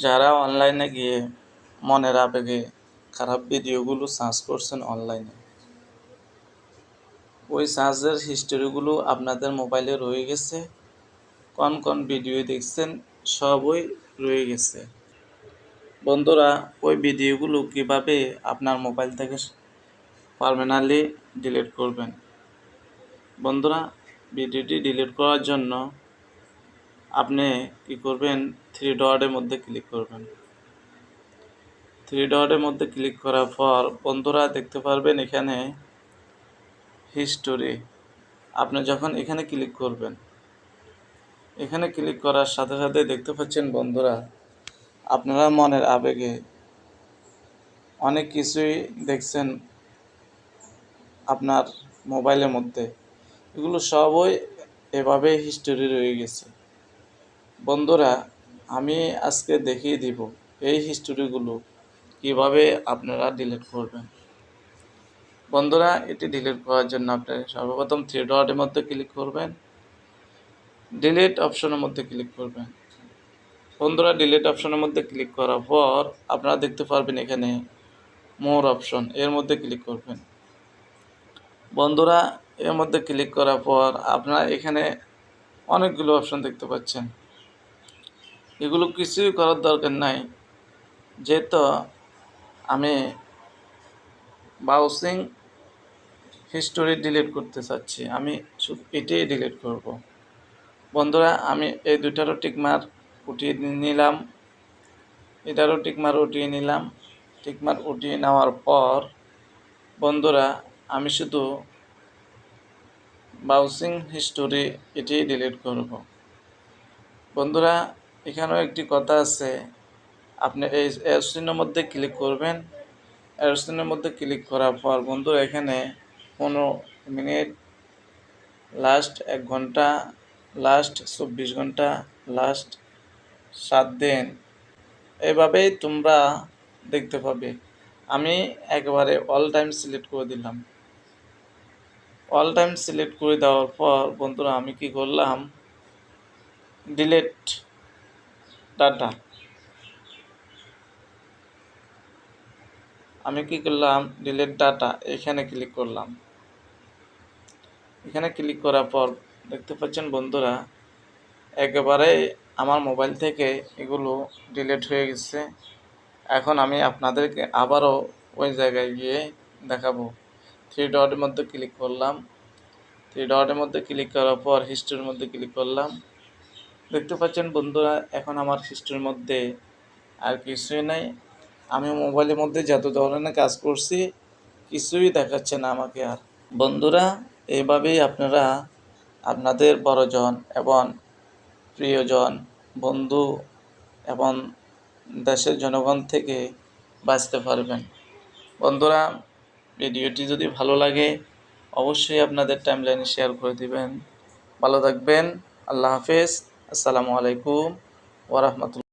যারা অনলাইনে গিয়ে মনের আবেগে খারাপ ভিডিওগুলো সার্চ করছেন অনলাইনে, ওই সার্চের হিস্টোরিগুলো আপনাদের মোবাইলে রয়ে গেছে। কোন কোন ভিডিও দেখছেন সবই রয়ে গেছে। বন্ধুরা, ওই ভিডিওগুলো কিভাবে আপনার মোবাইল থেকে পার্মানেন্টলি ডিলিট করবেন? বন্ধুরা, ভিডিওটি ডিলিট করার জন্য আপনি কি করবেন? থ্রি ডটের মধ্যে ক্লিক করবেন। থ্রি ডটের মধ্যে ক্লিক করার পর বন্ধুরা দেখতে পারবেন এখানে হিস্টোরি। আপনি যখন এখানে ক্লিক করবেন, এখানে ক্লিক করার সাথে সাথে দেখতে পাচ্ছেন বন্ধুরা, আপনারা মনের আবেগে অনেক কিছুই দেখছেন আপনার মোবাইলের মধ্যে, এগুলো সবই এভাবে হিস্টোরি রয়ে গেছে। বন্ধুরা, আমি আজকে দেখিয়ে দিব এই হিস্টোরিগুলো কিভাবে আপনারা ডিলিট করবেন। বন্ধুরা, এটি ডিলিট করার জন্য আপনি সর্বপ্রথম থ্রি ডটের মধ্যে ক্লিক করবেন, ডিলিট অপশনের মধ্যে ক্লিক করবেন। বন্ধুরা, ডিলিট অপশনের মধ্যে ক্লিক করার পর আপনারা দেখতে পারবেন এখানে মোর অপশন, এর মধ্যে ক্লিক করবেন। বন্ধুরা, এর মধ্যে ক্লিক করার পর আপনারা এখানে অনেকগুলো অপশন দেখতে পাচ্ছেন। এগুলো কিছুই করার দরকার নাই, যেহেতু আমি ব্রাউজিং হিস্টোরি ডিলিট করতে চাচ্ছি, আমি শুধু এটাই ডিলিট করব। বন্ধুরা, আমি এই দুইটারও টিকমার উঠিয়ে নিলাম, এটারও টিকমার উঠিয়ে নিলাম। টিকমার উঠিয়ে নেওয়ার পর বন্ধুরা, আমি শুধু ব্রাউজিং হিস্টোরি এটি ডিলিট করব। বন্ধুরা, এখানেও একটি কথা আছে, আপনি এই অ্যারোচিহ্নের মধ্যে ক্লিক করবেন। অ্যারোচিহ্নের মধ্যে ক্লিক করার পর বন্ধুরা এখানে 15 মিনিট, লাস্ট 1 ঘন্টা, লাস্ট 24 ঘন্টা, লাস্ট 7 দিন, এভাবেই তোমরা দেখতে পাবে। আমি একেবারে অল টাইম সিলেক্ট করে দিলাম। অল টাইম সিলেক্ট করে দেওয়ার পর বন্ধুরা আমি কি করলাম? ডিলিট ডাটা, আমি কি করলাম? ডিলিট ডাটা, এখানে ক্লিক করলাম। এখানে ক্লিক করার পর দেখতে পাচ্ছেন বন্ধুরা, একেবারে আমার মোবাইল থেকে এগুলো ডিলিট হয়ে গেছে। এখন আমি আপনাদেরকে আবারও ওই জায়গায় গিয়ে দেখাবো। থ্রি ডটের মধ্যে ক্লিক করলাম। থ্রি ডটের মধ্যে ক্লিক করার পর হিস্ট্রির মধ্যে ক্লিক করলাম। দেখতে পাচ্ছেন বন্ধুরা, এখন আমার হিস্ট্রির মধ্যে আর কিছুই নাই। আমি মোবাইলের মধ্যে যত ধরনের কাজ করছি কিছুই দেখাচ্ছে না আমাকে আর। বন্ধুরা, এইভাবেই আপনারা আপনাদের বড়জন এবং প্রিয়জন, বন্ধু এবং দেশের জনগণ থেকে বাঁচতে পারবেন। বন্ধুরা, ভিডিওটি যদি ভালো লাগে অবশ্যই আপনাদের টাইমলাইনে শেয়ার করে দিবেন। ভালো থাকবেন। আল্লাহ হাফেজ। আসসালামু আলাইকুম ওয়া রাহমাতুল্লাহ।